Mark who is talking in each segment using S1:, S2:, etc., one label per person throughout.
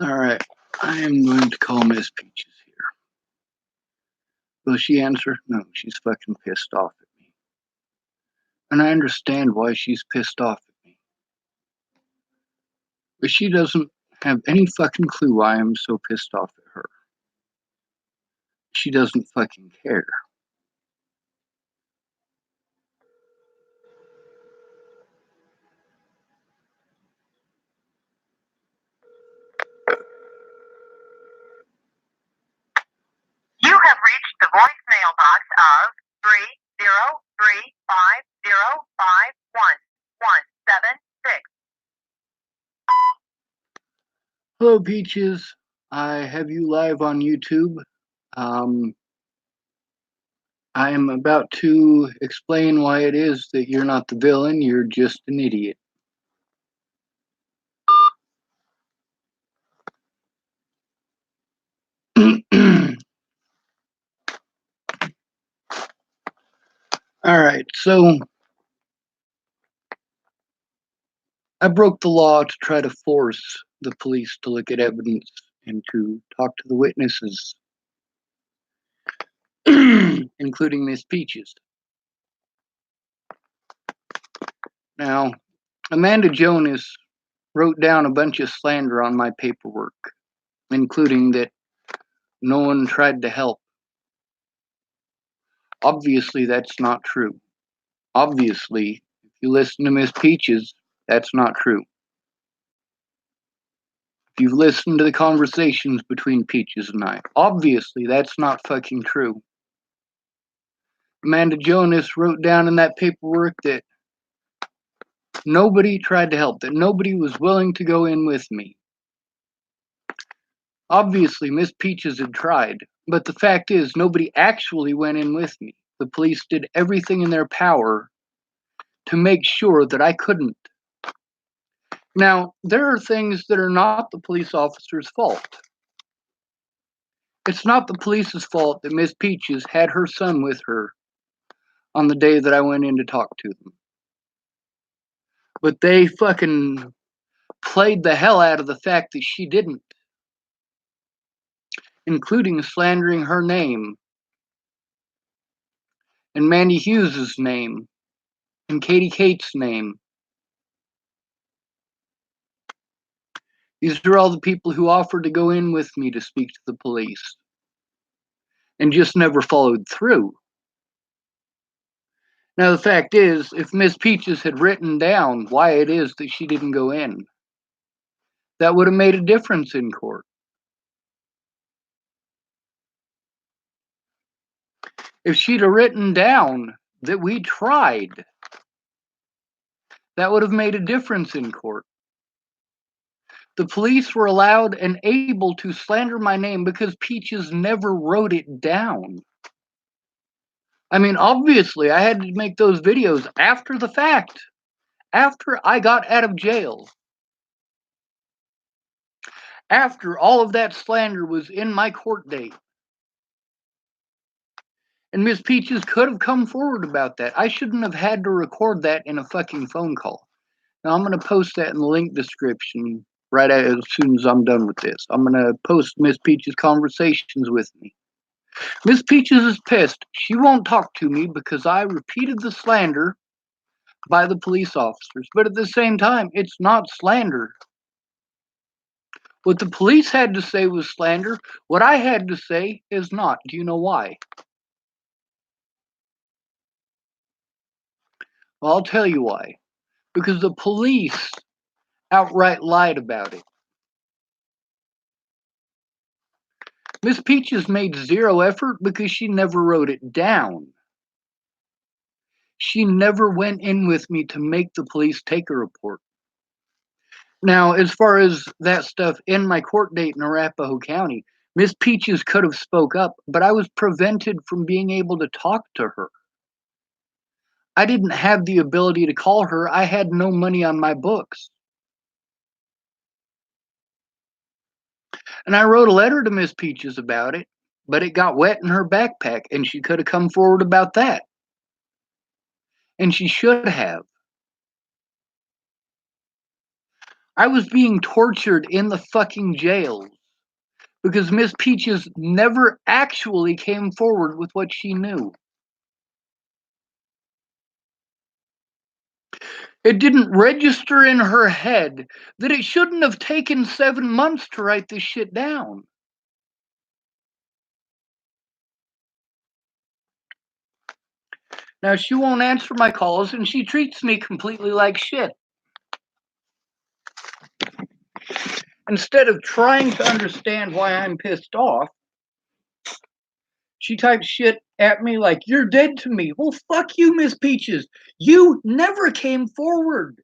S1: Alright, I am going to call Miss Peaches here. Will she answer? No, she's fucking pissed off at me. And I understand why she's pissed off at me. But she doesn't have any fucking clue why I'm so pissed off at her. She doesn't fucking care.
S2: You have reached the voicemail box of 303-505-1176.
S1: Hello, Peaches. I have you live on YouTube. I am about to explain why it is that you're not the villain, you're just an idiot. Alright, so I broke the law to try to force the police to look at evidence and to talk to the witnesses, including Miss Peaches. Now, Amanda Jonas wrote down a bunch of slander on my paperwork, including that no one tried to help. Obviously, that's not true. Obviously, if you listen to Miss Peaches, that's not true. If you've listened to the conversations between Peaches and I, obviously that's not fucking true. Amanda Jonas wrote down in that paperwork that nobody tried to help, that nobody was willing to go in with me. Obviously, Miss Peaches had tried, but the fact is, nobody actually went in with me. The police did everything in their power to make sure that I couldn't. Now, there are things that are not the police officer's fault. It's not the police's fault that Miss Peaches had her son with her on the day that I went in to talk to them. But they fucking played the hell out of the fact that she didn't, including slandering her name, and Mandy Hughes's name, and Katie Kate's name. These are all the people who offered to go in with me to speak to the police and just never followed through. Now, the fact is, if Miss Peaches had written down why it is that she didn't go in, that would have made a difference in court. If she'd have written down that we tried, that would have made a difference in court. The police were allowed and able to slander my name because Peaches never wrote it down. I mean, obviously, I had to make those videos after the fact, after I got out of jail, after all of that slander was in my court date. And Miss Peaches could have come forward about that. I shouldn't have had to record that in a fucking phone call. Now, I'm going to post that in the link description right as soon as I'm done with this. I'm going to post Miss Peaches' conversations with me. Miss Peaches is pissed. She won't talk to me because I repeated the slander by the police officers. But at the same time, it's not slander. What the police had to say was slander. What I had to say is not. Do you know why? Well, I'll tell you why. Because the police outright lied about it. Miss Peaches made zero effort because she never wrote it down. She never went in with me to make the police take a report. Now, as far as that stuff in my court date in Arapahoe County, Miss Peaches could have spoke up, but I was prevented from being able to talk to her. I didn't have the ability to call her. I had no money on my books. And I wrote a letter to Miss Peaches about it, but it got wet in her backpack, and she could have come forward about that. And she should have. I was being tortured in the fucking jails because Miss Peaches never actually came forward with what she knew. It didn't register in her head that it shouldn't have taken 7 months to write this shit down. Now, she won't answer my calls and she treats me completely like shit. Instead of trying to understand why I'm pissed off, she types shit at me like, "You're dead to me." Well, fuck you, Miss Peaches. You never came forward.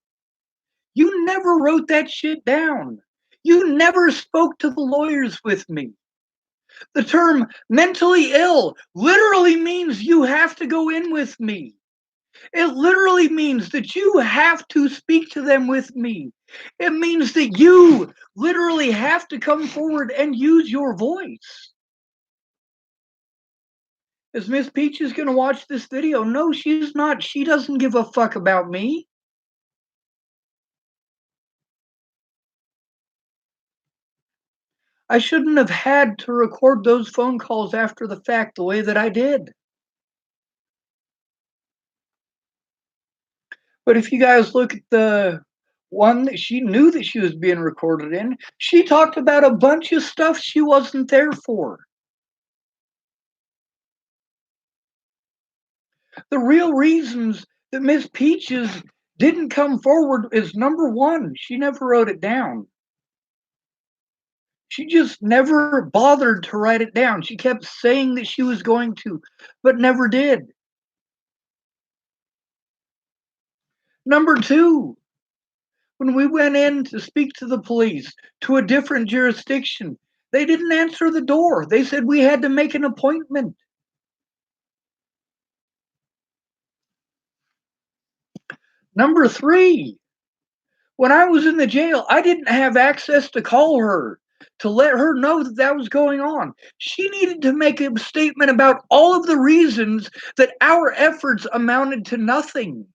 S1: You never wrote that shit down. You never spoke to the lawyers with me. The term mentally ill literally means you have to go in with me. It literally means that you have to speak to them with me. It means that you literally have to come forward and use your voice. Is Miss Peaches going to watch this video? No, she's not. She doesn't give a fuck about me. I shouldn't have had to record those phone calls after the fact the way that I did. But if you guys look at the one that she knew that she was being recorded in, she talked about a bunch of stuff she wasn't there for. The real reasons that Miss Peaches didn't come forward is number one, she never wrote it down. She just never bothered to write it down. She kept saying that she was going to, but never did. Number two, when we went in to speak to the police to a different jurisdiction, they didn't answer the door. They said we had to make an appointment. Number three, when I was in the jail, I didn't have access to call her to let her know that that was going on. She needed to make a statement about all of the reasons that our efforts amounted to nothing.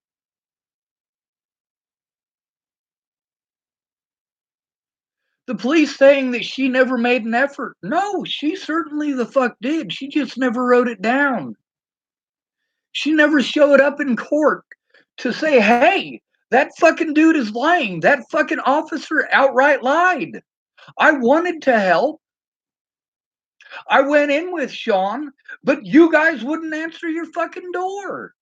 S1: The police saying that she never made an effort. No, she certainly the fuck did. She just never wrote it down. She never showed up in court to say, hey, that fucking dude is lying. That fucking officer outright lied. I wanted to help. I went in with Sean, but you guys wouldn't answer your fucking door.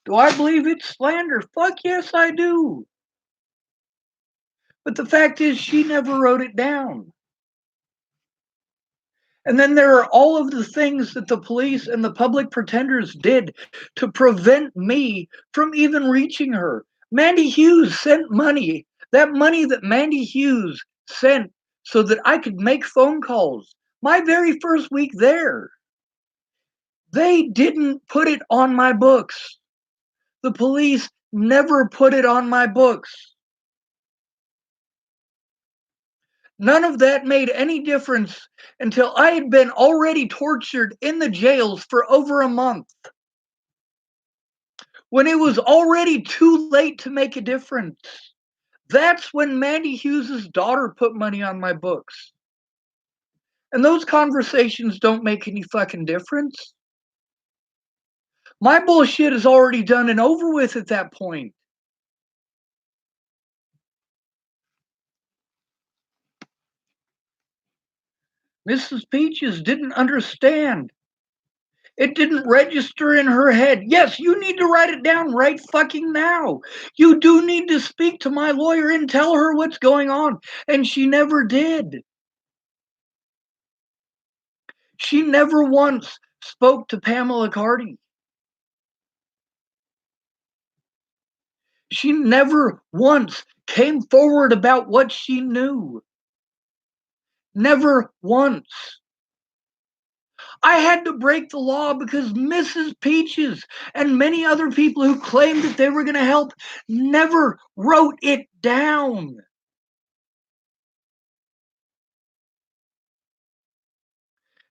S1: Do I believe it's slander? Fuck yes, I do. But the fact is, she never wrote it down. And then there are all of the things that the police and the public pretenders did to prevent me from even reaching her. Mandy Hughes sent money, that money that Mandy Hughes sent so that I could make phone calls. My very first week there, they didn't put it on my books. The police never put it on my books. None of that made any difference until I had been already tortured in the jails for over a month. When it was already too late to make a difference. That's when Mandy Hughes' daughter put money on my books. And those conversations don't make any fucking difference. My bullshit is already done and over with at that point. Mrs. Peaches didn't understand. It didn't register in her head. Yes, you need to write it down right fucking now. You do need to speak to my lawyer and tell her what's going on. And she never did. She never once spoke to Pamela Carty. She never once came forward about what she knew. Never once. I had to break the law because Mrs. Peaches and many other people who claimed that they were going to help never wrote it down.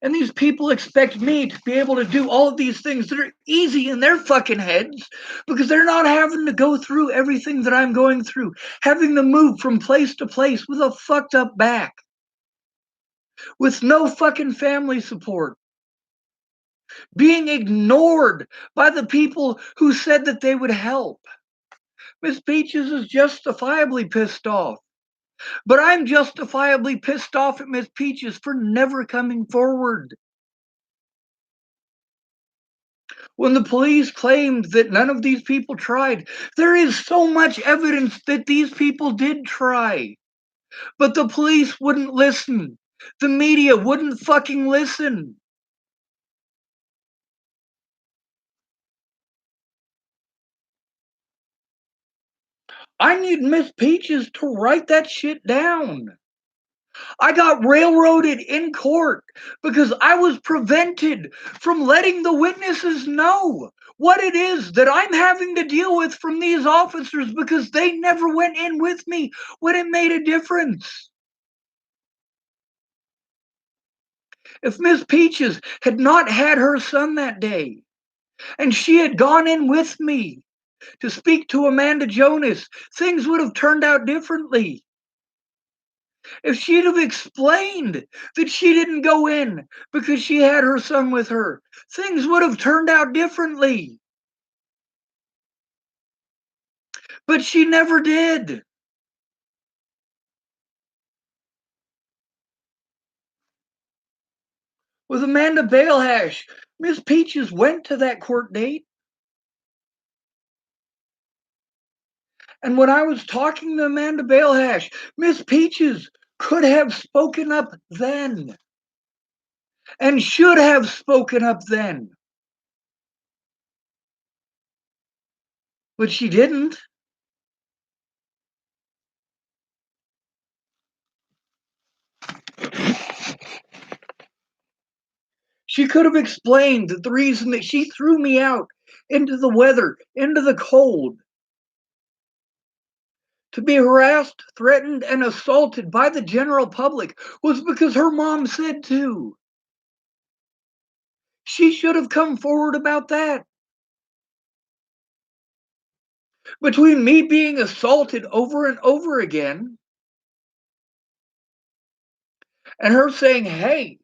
S1: And these people expect me to be able to do all of these things that are easy in their fucking heads because they're not having to go through everything that I'm going through, having to move from place to place with a fucked up back, with no fucking family support, being ignored by the people who said that they would help. Miss Peaches is justifiably pissed off, but I'm justifiably pissed off at Miss Peaches for never coming forward. When the police claimed that none of these people tried, there is so much evidence that these people did try. But the police wouldn't listen. The media wouldn't fucking listen. I need Miss Peaches to write that shit down. I got railroaded in court because I was prevented from letting the witnesses know what it is that I'm having to deal with from these officers because they never went in with me when it made a difference. If Miss Peaches had not had her son that day and she had gone in with me to speak to Amanda Jonas, things would have turned out differently. If she'd have explained that she didn't go in because she had her son with her, things would have turned out differently. But she never did. With Amanda Balehash, Miss Peaches went to that court date. And when I was talking to Amanda Balehash, Miss Peaches could have spoken up then and should have spoken up then. But she didn't. She could have explained that the reason that she threw me out into the weather, into the cold, to be harassed, threatened, and assaulted by the general public was because her mom said to. She should have come forward about that. Between me being assaulted over and over again and her saying, hey,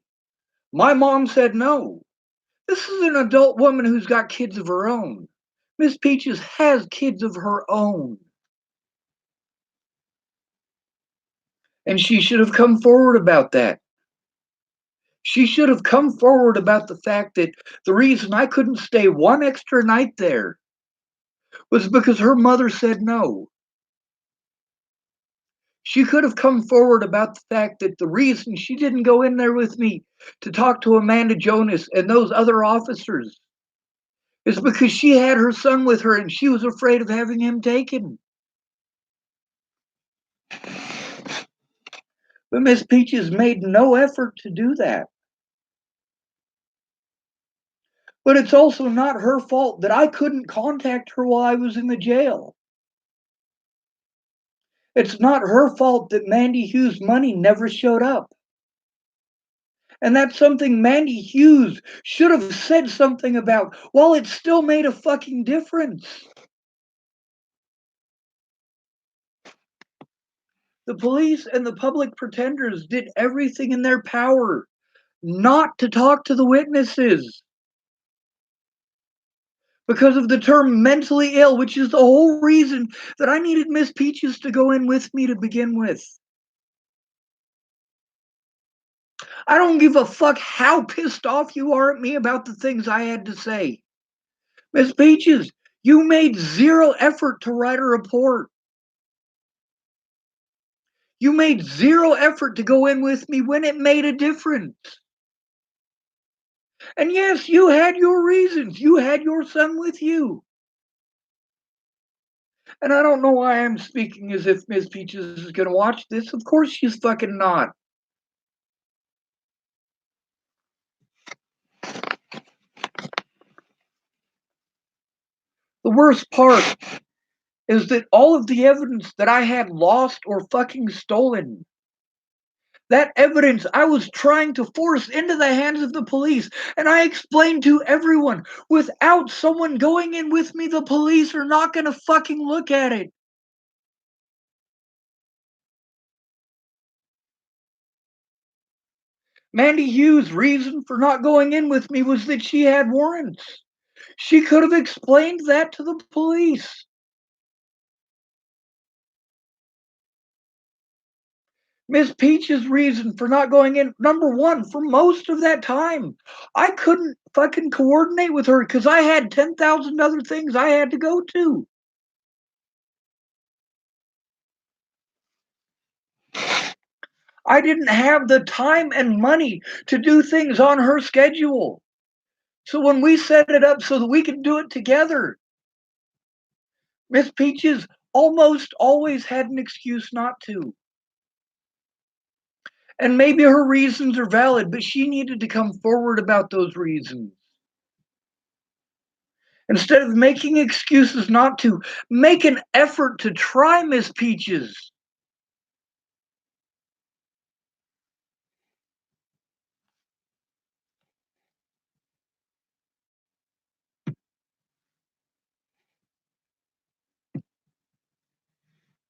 S1: my mom said no. This is an adult woman who's got kids of her own. Miss Peaches has kids of her own. And she should have come forward about that. She should have come forward about the fact that the reason I couldn't stay one extra night there was because her mother said no. She could have come forward about the fact that the reason she didn't go in there with me to talk to Amanda Jonas and those other officers is because she had her son with her and she was afraid of having him taken. But Miss Peaches made no effort to do that. But it's also not her fault that I couldn't contact her while I was in the jail. It's not her fault that Mandy Hughes' money never showed up. And that's something Mandy Hughes should have said something about while it still made a fucking difference. The police and the public pretenders did everything in their power not to talk to the witnesses because of the term mentally ill, which is the whole reason that I needed Miss Peaches to go in with me to begin with. I don't give a fuck how pissed off you are at me about the things I had to say. Miss Peaches, you made zero effort to write a report. You made zero effort to go in with me when it made a difference. And yes, you had your reasons. You had your son with you. And I don't know why I'm speaking as if Miss Peaches is going to watch this. Of course she's fucking not. The worst part is that all of the evidence that I had lost or fucking stolen That evidence I was trying to force into the hands of the police, and I explained to everyone, without someone going in with me, the police are not gonna fucking look at it. Mandy Hughes' reason for not going in with me was that she had warrants. She could have explained that to the police. Miss Peach's reason for not going in, number one, for most of that time, I couldn't fucking coordinate with her because I had 10,000 other things I had to go to. I didn't have the time and money to do things on her schedule. So when we set it up so that we could do it together, Miss Peaches almost always had an excuse not to. And maybe her reasons are valid, but she needed to come forward about those reasons. Instead of making excuses not to, make an effort to try, Miss Peaches.